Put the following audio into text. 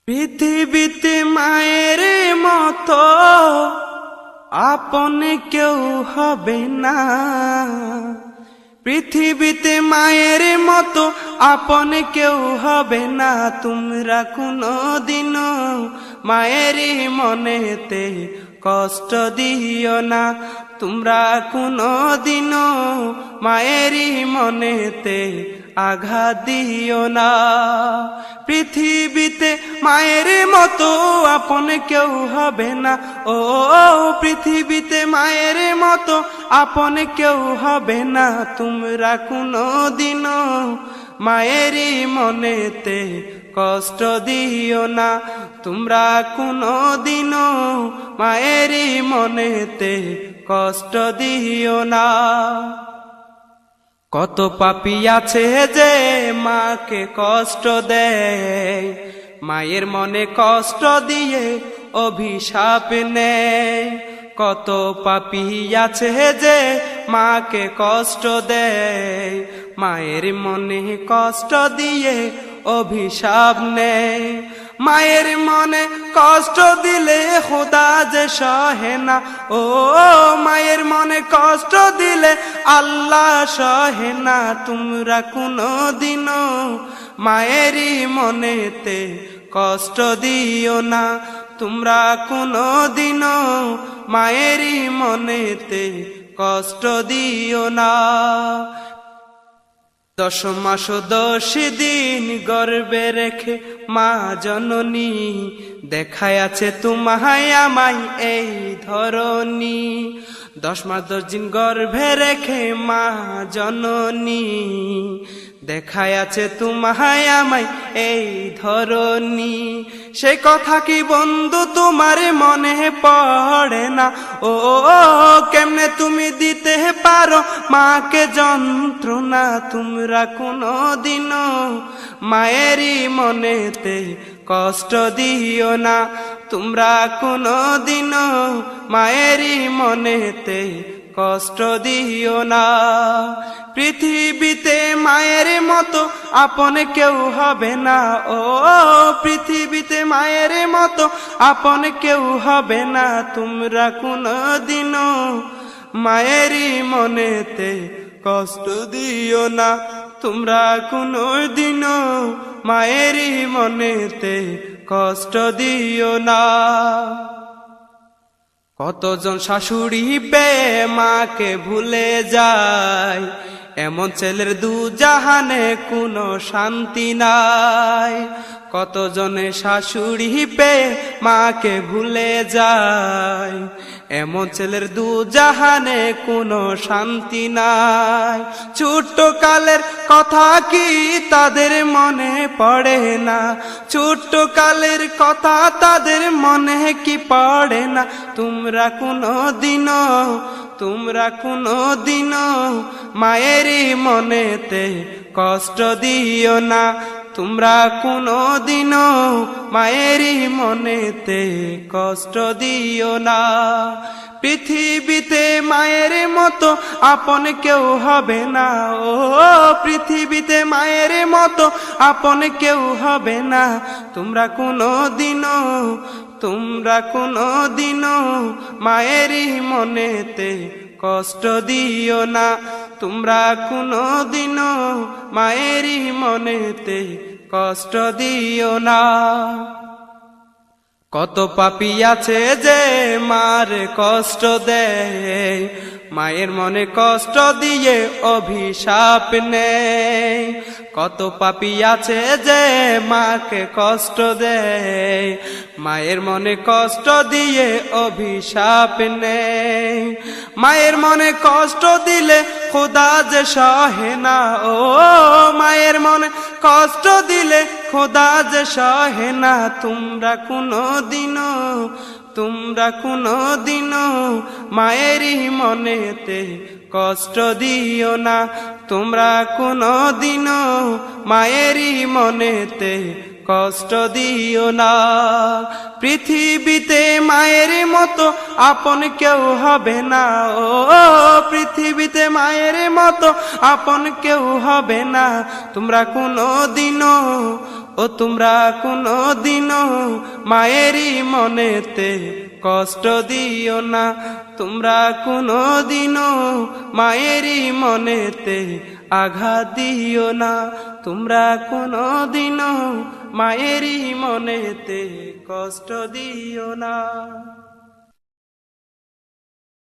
পৃথিবীতে মায়ের মতো আপন কেউ হবে না। পৃথিবীতে মায়ের মতো আপন কেউ হবে না। তোমরা কোনদিনও মায়েরই মনেতে কষ্ট দিও না। তোমরা কোনদিনও মায়েরই মনেতে আঘাত দিও না। পৃথিবীতে মায়ের মতো আপন কেউ হবে না। ও পৃথিবীতে মায়ের মতো আপন কেউ হবে না। তোমরা কোনদিনও মায়েরই মনেতে কষ্ট দিও না। তোমরা কোনদিনও মায়েরই মনেতে কষ্ট দিও না। কত পাপী আছে যে মাকে কষ্ট দেয়, মায়ের মনে কষ্ট দিয়ে অভিশাপ নেয়। কত পাপী আছে যে মাকে কষ্ট দেয়, মায়ের মনে কষ্ট দিয়ে অভিশাপ নেয়। মায়ের মনে কষ্ট দিলে খোদা যে সহে না। ও মায়ের মনে কষ্ট দিলে আল্লাহ সহে না। তোমরা কোনদিনও মায়েরই মনেতে কষ্ট দিও না। তোমরা কোনদিনও মায়েরই মনেতে কষ্ট দিও না। 10 মাস 10 দিন গর্ভে রেখে মা জননী দেখায় আছে তোমায় আমায় এই ধরনী। 10 মাস 10 দিন গর্ভে রেখে মা জননী দেখায় আছে তোমায় আমায় এই ধরনী। সে কথা কি বন্ধু তোমার মনে পড়ে না? ও কেমনে তুমি দিতে পারো মাকে যন্ত্রণা? তোমরা কোনদিনও মায়েরই মনেতে কষ্ট দিও না। তোমরা কোনদিনও মায়েরই মনেতে কষ্ট দিও না। পৃথিবীতে মায়ের মতো আপন কেউ হবে না। ও পৃথিবীতে মায়ের মতো আপন কেউ হবে না। তোমরা কোনদিনও মায়েরই মনেতে কষ্ট দিও না। তোমরা কোনদিনও মায়েরই মনেতে কষ্ট দিও না। কতজন শাশুড়ি পেয়ে মাকে ভুলে যায়, এমন ছেলের দুজাহানে কোনো শান্তি নাই। কতজনে শাশুড়ি পেয়ে মাকে ভুলে যায়, এমন ছেলের দুজাহানে কোনো শান্তি নাই। ছোট্ট কালের কথা কি তাদের মনে পড়ে না? ছোট্ট কালের কথা তাদের মনে কি পড়ে না? তোমরা কোনদিনও মায়েরই মনেতে কষ্ট দিও না। তোমরা কোনদিনও মায়েরই মনেতে কষ্ট দিও না। পৃথিবীতে মায়ের মতো আপন কেউ হবে না। ও পৃথিবীতে মায়ের মতো আপন কেউ হবে না। তোমরা কোনদিনও মায়েরই মনেতে কষ্ট দিও না। তোমরা কোনদিনও মায়েরই মনেতে কষ্ট দিও না। কত পাপী আছে যে মার কষ্ট দেয়, মায়ের মনে কষ্ট দিয়ে অভিশাপ নেয়। কত পাপী আছে যে মাকে কষ্ট দেয়, মায়ের মনে কষ্ট দিয়ে অভিশাপ নেয়। মায়ের মনে কষ্ট দিলে খোদা যে সহে না। ও মায়ের মনে কষ্ট দিলে খোদা যে সহে না। তোমরা কোনদিনও মায়েরই মনেতে কষ্ট দিও না। তোমরা কোনদিনও মায়েরই মনেতে কষ্ট দিও না। পৃথিবীতে মায়ের মতো আপন কেউ হবে না। ও পৃথিবীতে মায়ের মতো আপন কেউ হবে না। তোমরা ও তোমরা কোনো দিনও মায়েরই মনেতে কষ্ট দিও না, তোমরা কোনো দিনও মায়েরই মনেতে আঘাত দিও না, তোমরা কোনো দিনও মায়েরই মনেতে কষ্ট দিও না।